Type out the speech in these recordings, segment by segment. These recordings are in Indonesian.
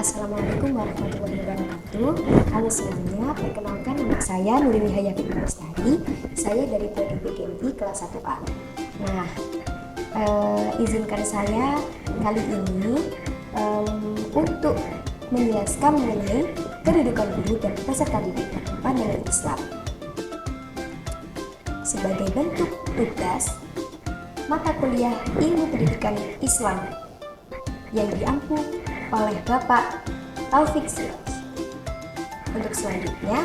Assalamualaikum warahmatullahi wabarakatuh. Halo semuanya, perkenalkan nama saya Nurini Hayati Lestari. Saya dari Prodi PGMI kelas 1A. Nah, izinkan saya kali ini untuk menjelaskan mengenai kedudukan guru dan peserta didik dalam pandangan Islam. Sebagai bentuk tugas mata kuliah Ilmu Pendidikan Islam yang diampu oleh Bapak Taufik Siros. Untuk selanjutnya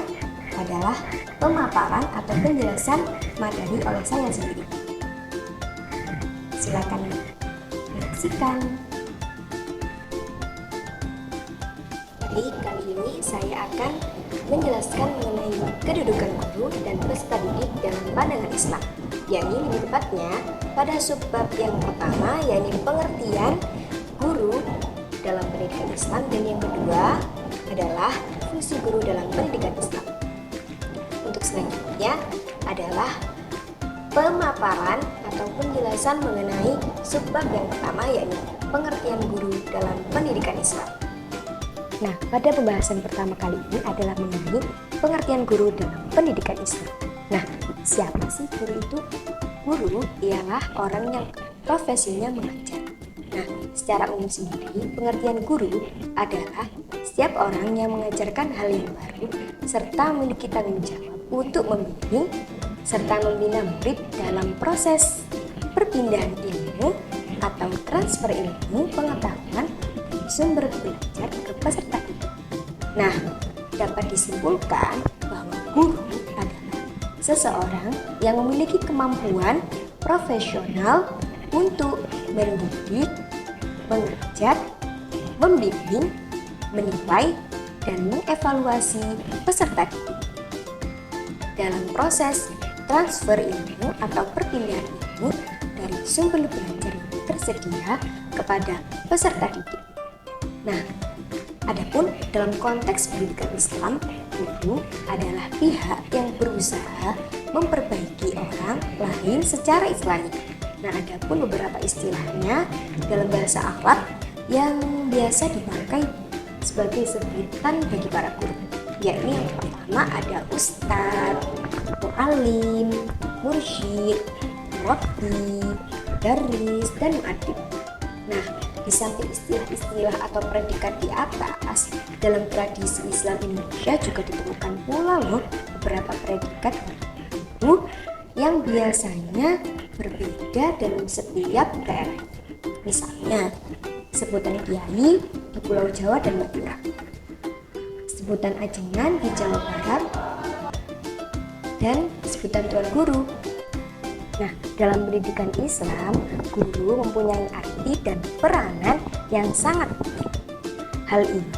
adalah pemaparan atau penjelasan materi oleh saya sendiri. Silakan menyaksikan. Baik, kali ini saya akan menjelaskan mengenai kedudukan guru dan peserta didik dalam pandangan Islam, yakni lebih tepatnya pada subbab yang pertama, yakni pengertian guru dalam pendidikan Islam, dan yang kedua adalah fungsi guru dalam pendidikan Islam. Untuk selanjutnya adalah pemaparan atau penjelasan mengenai subbab yang pertama, yakni pengertian guru dalam pendidikan Islam. Nah, pada pembahasan pertama kali ini adalah mengenai pengertian guru dalam pendidikan Islam. Nah, siapa sih guru itu? Guru ialah orang yang profesinya mengajar. Nah, secara umum sendiri, pengertian guru adalah setiap orang yang mengajarkan hal yang baru serta memiliki tanggung jawab untuk membimbing serta membina murid dalam proses perpindahan ilmu atau transfer ilmu pengetahuan dari sumber belajar ke peserta didik. Nah, dapat disimpulkan bahwa guru adalah seseorang yang memiliki kemampuan profesional untuk mendidik, mengajar, membimbing, menilai, dan mengevaluasi peserta didik dalam proses transfer ilmu atau perpindahan ilmu dari sumber belajar yang tersedia kepada peserta didik. Nah, adapun dalam konteks pendidikan Islam, guru adalah pihak yang berusaha memperbaiki orang lain secara Islami. Nah, ada pun beberapa istilahnya dalam bahasa Arab yang biasa dipakai sebagai sebutan bagi para guru, yakni yang pertama ada ustadz, mu'alim, mursyid, murabbi, mudarris, dan mu'adib. Nah, di samping istilah-istilah atau predikat di atas, dalam tradisi Islam Indonesia juga ditemukan pula loh beberapa predikat guru yang biasanya berbeda dalam setiap daerah. Misalnya, sebutan kiai di Pulau Jawa dan Madura, sebutan ajengan di Jawa Barat, dan sebutan tuan guru. Nah, dalam pendidikan Islam, guru mempunyai arti dan peranan yang sangat penting. Hal ini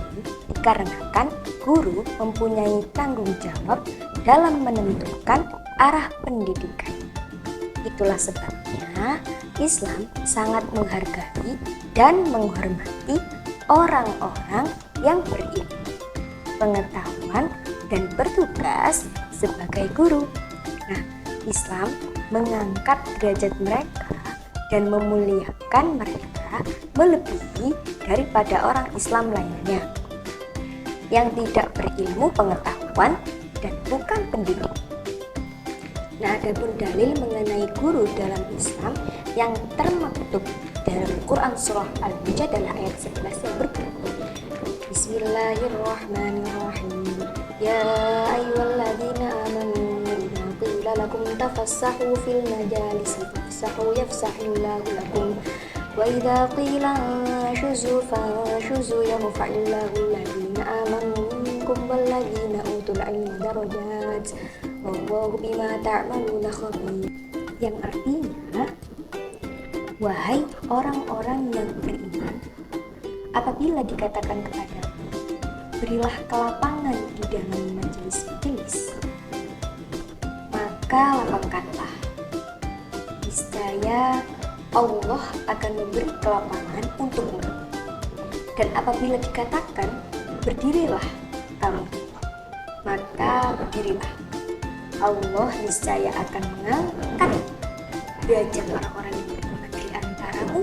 dikarenakan guru mempunyai tanggung jawab dalam menentukan arah pendidikan. Itulah sebabnya Islam sangat menghargai dan menghormati orang-orang yang berilmu, pengetahuan, dan bertugas sebagai guru. Nah, Islam mengangkat derajat mereka dan memuliakan mereka melebihi daripada orang Islam lainnya yang tidak berilmu pengetahuan dan bukan pendidik. Nah, ada pun dalil mengenai guru dalam Islam yang termaktub dalam Quran surah Al-Mujadalah ayat 11 yang berbunyi, Bismillahirrahmanirrahim. Ya ayyuhalladzina amanu idza qila lakum tafassahu fil majalisi fafsahu yafsahillahu lakum wa idza qila shuzu fashuzu yarfa'illahu alladzina amanu minkum walladzina utul ilma darajat wallahu bima ta'maluna khabir. Yang artinya, wahai orang-orang yang beriman, apabila dikatakan kepadamu, berilah kelapangan di dalam majelis-majelis, maka lapangkanlah. Niscaya Allah akan memberi kelapangan untukmu. Dan apabila dikatakan, berdirilah kamu, maka berdirilah. Allah niscaya akan mengangkat derajat orang-orang yang beriman di antaramu,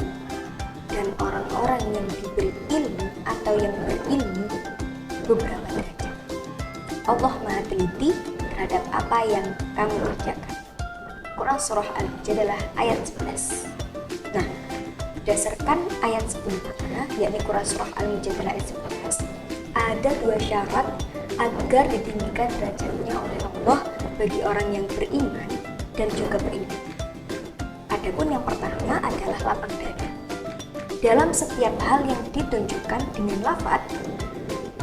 dan orang-orang yang diberi ilmu akan atau yang berilmu beberapa derajat. Allah Maha teliti terhadap apa yang kamu kerjakan. Quran Surah Al-Mujadalah ayat 11. Nah, berdasarkan ayat sebelumnya, yakni Quran Surah Al-Mujadalah ayat 11, ada 2 syarat agar ditinggikan derajatnya oleh Allah bagi orang yang beriman dan juga berilmu. Adapun yang pertama adalah lapang dada. Dalam setiap hal yang ditunjukkan dengan lafaz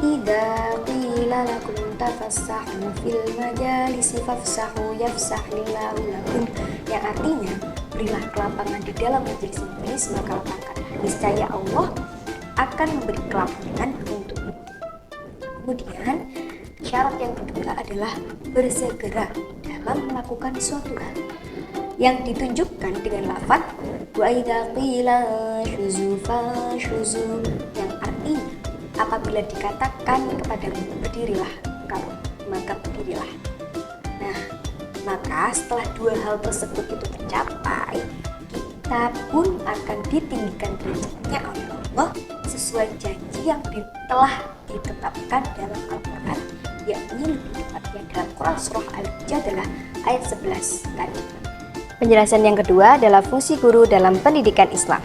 idza qila lakum tafassahu fil majalisi fafsahu yafsahillahu lakum, yang artinya berilah kelapangan di dalam majelis-majelis maka lapangkanlah, niscaya Allah akan memberi kelapangan untukmu. Kemudian syarat yang kedua adalah bersegera dalam melakukan suatu hal yang ditunjukkan dengan lafaz wa idza qila syuzu fasyuzu, yang artinya apabila dikatakan kepadamu berdirilah kamu, maka berdirilah. Nah, maka setelah 2 hal tersebut itu tercapai, kita pun akan ditinggikan derajatnya oleh Allah sesuai janji yang telah ditetapkan dalam Al-Quran, yakni lebih tepatnya dalam Quran Surah Al-Mujadalah ayat 11 tadi. Penjelasan yang kedua adalah fungsi guru dalam pendidikan Islam.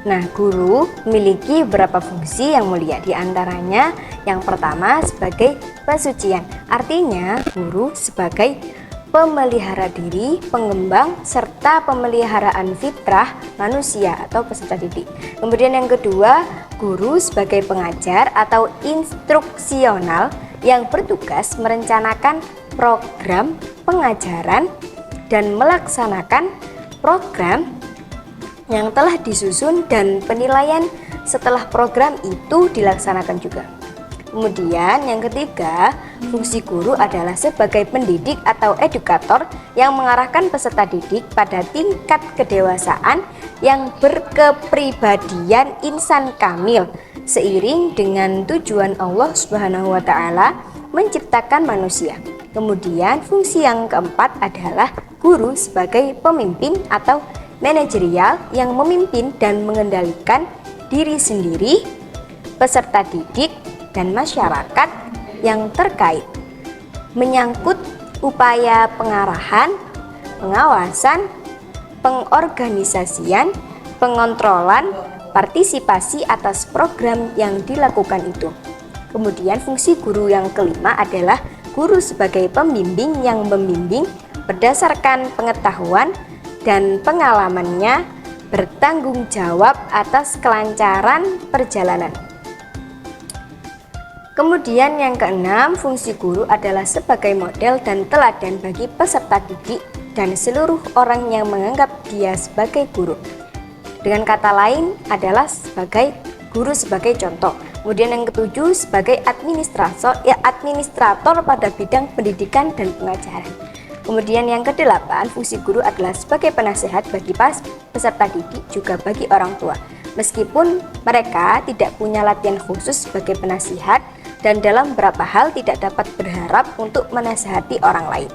Nah, guru memiliki beberapa fungsi yang mulia. Di antaranya yang pertama sebagai pensucian. Artinya guru sebagai pemelihara diri, pengembang, serta pemeliharaan fitrah manusia atau peserta didik. Kemudian yang kedua, guru sebagai pengajar atau instruksional yang bertugas merencanakan program pengajaran dan melaksanakan program yang telah disusun dan penilaian setelah program itu dilaksanakan juga. Kemudian yang ketiga, fungsi guru adalah sebagai pendidik atau edukator yang mengarahkan peserta didik pada tingkat kedewasaan yang berkepribadian insan kamil seiring dengan tujuan Allah Subhanahu wa taala menciptakan manusia. Kemudian fungsi yang keempat adalah guru sebagai pemimpin atau manajerial yang memimpin dan mengendalikan diri sendiri, peserta didik, dan masyarakat yang terkait menyangkut upaya pengarahan, pengawasan, pengorganisasian, pengontrolan, partisipasi atas program yang dilakukan itu. Kemudian fungsi guru yang kelima adalah guru sebagai pembimbing yang membimbing berdasarkan pengetahuan dan pengalamannya, bertanggung jawab atas kelancaran perjalanan. Kemudian yang keenam, fungsi guru adalah sebagai model dan teladan bagi peserta didik dan seluruh orang yang menganggap dia sebagai guru. Dengan kata lain adalah sebagai guru sebagai contoh. Kemudian yang ketujuh, sebagai administrator pada bidang pendidikan dan pengajaran. Kemudian yang kedelapan, fungsi guru adalah sebagai penasehat bagi peserta didik juga bagi orang tua. Meskipun mereka tidak punya latihan khusus sebagai penasihat dan dalam beberapa hal tidak dapat berharap untuk menasehati orang lain.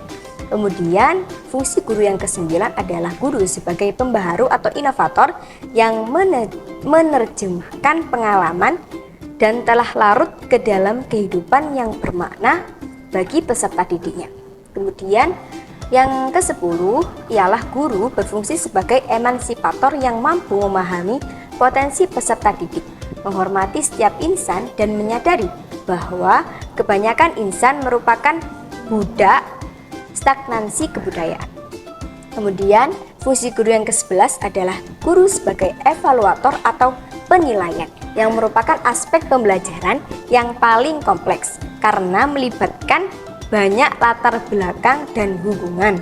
Kemudian fungsi guru yang kesembilan adalah guru sebagai pembaharu atau inovator yang menerjemahkan pengalaman dan telah larut ke dalam kehidupan yang bermakna bagi peserta didiknya. Kemudian yang ke-10 ialah guru berfungsi sebagai emansipator yang mampu memahami potensi peserta didik, menghormati setiap insan dan menyadari bahwa kebanyakan insan merupakan budak stagnansi kebudayaan. Kemudian fungsi guru yang ke-11 adalah guru sebagai evaluator atau penilaian yang merupakan aspek pembelajaran yang paling kompleks karena melibatkan banyak latar belakang dan hubungan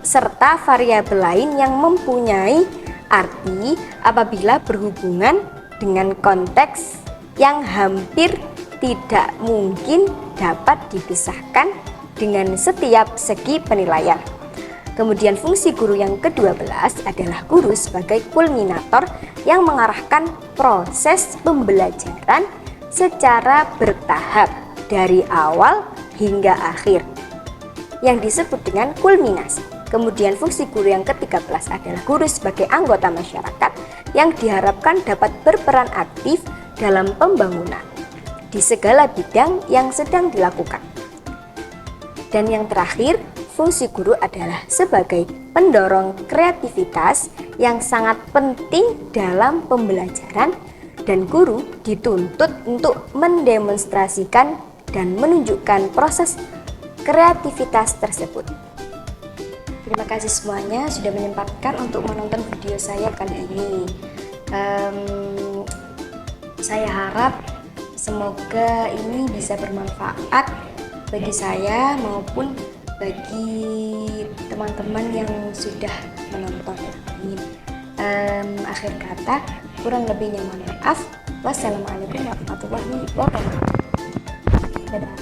serta variabel lain yang mempunyai arti apabila berhubungan dengan konteks yang hampir tidak mungkin dapat dipisahkan dengan setiap segi penilaian. Kemudian fungsi guru yang ke-12 adalah guru sebagai kulminator yang mengarahkan proses pembelajaran secara bertahap dari awal hingga akhir yang disebut dengan kulminasi. Kemudian fungsi guru yang ke-13 adalah guru sebagai anggota masyarakat yang diharapkan dapat berperan aktif dalam pembangunan di segala bidang yang sedang dilakukan. Dan yang terakhir, fungsi guru adalah sebagai pendorong kreativitas yang sangat penting dalam pembelajaran, dan guru dituntut untuk mendemonstrasikan dan menunjukkan proses kreativitas tersebut. Terima kasih semuanya sudah menyempatkan untuk menonton video saya kali ini. Saya harap semoga ini bisa bermanfaat bagi saya maupun bagi teman-teman yang sudah menonton. Amin. Akhir kata, kurang lebihnya mohon maaf. Wassalamualaikum warahmatullahi wabarakatuh. Dadah.